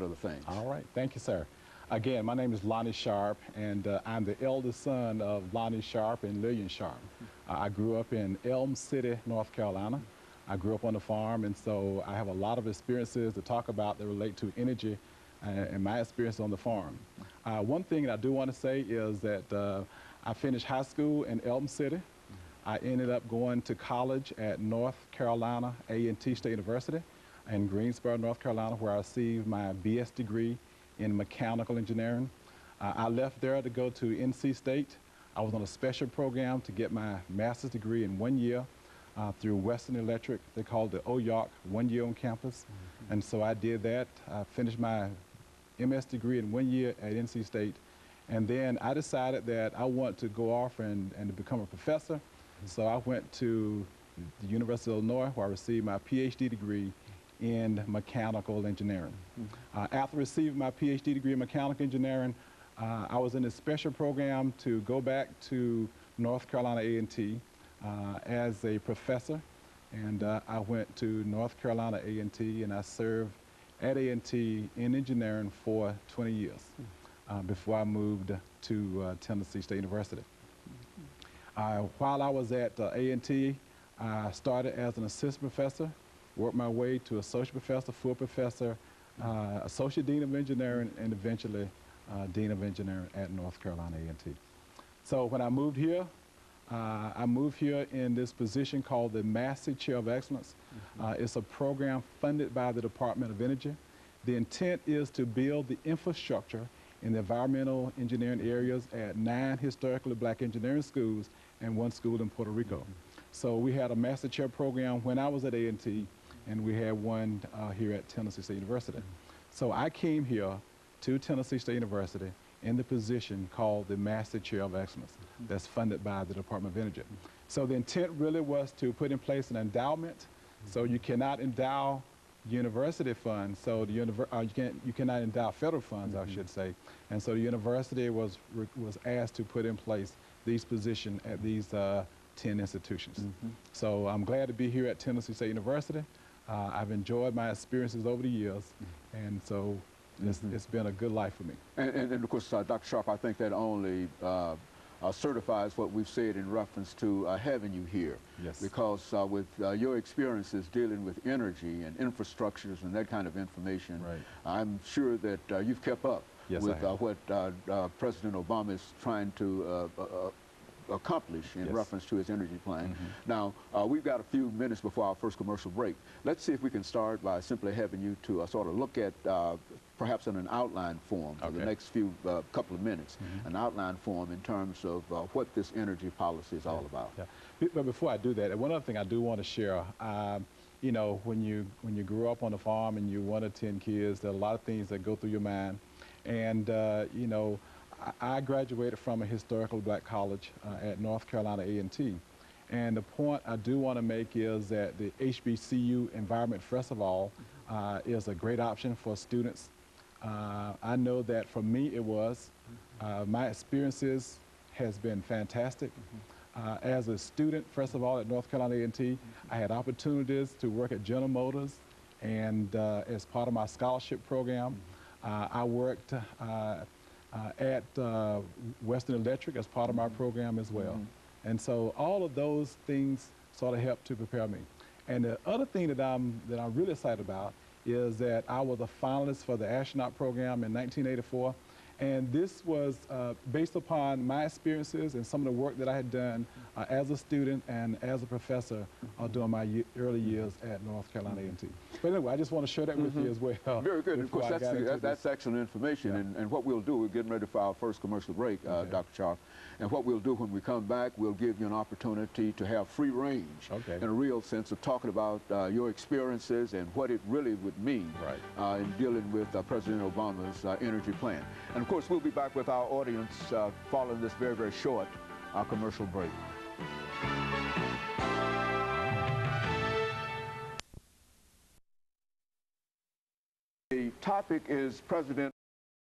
other things. All right, thank you, sir. Again, my name is Lonnie Sharp, and I'm the eldest son of Lonnie Sharp and Lillian Sharp. I grew up in Elm City, North Carolina. I grew up on a farm, and so I have a lot of experiences to talk about that relate to energy and my experience on the farm. One thing I do want to say is that I finished high school in Elm City. I ended up going to college at North Carolina A&T State University in Greensboro, North Carolina, where I received my BS degree in mechanical engineering. I left there to go to NC State. I was on a special program to get my master's degree in 1 year through Western Electric. They called it OYARC, 1 year on campus. And so I did that. I finished my MS degree in 1 year at NC State. And then I decided that I want to go off and to become a professor. So I went to the University of Illinois, where I received my PhD degree in mechanical engineering. After receiving my PhD degree in mechanical engineering, I was in a special program to go back to North Carolina A&T as a professor. And I went to North Carolina A&T, and I served at A&T in engineering for 20 years before I moved to Tennessee State University. While I was at A&T, I started as an assistant professor, worked my way to associate professor, full professor, associate dean of engineering, and eventually dean of engineering at North Carolina A&T. So when I moved here in this position called the Master Chair of Excellence. It's a program funded by the Department of Energy. The intent is to build the infrastructure in the environmental engineering areas at 9 historically black engineering schools and 1 school in Puerto Rico. So we had a Master Chair program when I was at A&T, and we had one here at Tennessee State University. So I came here to Tennessee State University in the position called the Master Chair of Excellence that's funded by the Department of Energy. So the intent really was to put in place an endowment. So you cannot endow university funds, so the you cannot endow federal funds, I should say. And so the university was asked to put in place these positions at these 10 institutions. So I'm glad to be here at Tennessee State University. I've enjoyed my experiences over the years, and so it's been a good life for me. And of course, Dr. Sharp, I think that only certifies what we've said in reference to having you here. Yes. Because with your experiences dealing with energy and infrastructures and that kind of information, right, I'm sure that you've kept up with what President Obama is trying to accomplish in reference to his energy plan. Now, we've got a few minutes before our first commercial break. Let's see if we can start by simply having you to sort of look at, perhaps in an outline form for the next few couple of minutes, an outline form in terms of what this energy policy is all about. But before I do that, one other thing I do want to share, you know, when you grow up on a farm and you're 1 of 10 kids, there are a lot of things that go through your mind. And, you know, I graduated from a historical black college at North Carolina A&T. And the point I do want to make is that the HBCU Environment Festival is a great option for students. I know that for me it was. My experiences has been fantastic. As a student, first of all, at North Carolina A&T, I had opportunities to work at General Motors, and as part of my scholarship program, I worked at Western Electric as part of my program as well. And so all of those things sort of helped to prepare me. And the other thing that I'm really excited about is that I was a finalist for the astronaut program in 1984. And this was based upon my experiences and some of the work that I had done as a student and as a professor during my early years at North Carolina A&T. But anyway, I just want to share that with you as well. Very good. Of course, that's excellent information. And what we'll do, we're getting ready for our first commercial break, Dr. Sharp. And what we'll do when we come back, we'll give you an opportunity to have free range in a real sense of talking about your experiences and what it really would mean in dealing with President Obama's energy plan. And of course, we'll be back with our audience following this very, very short commercial break. The topic is President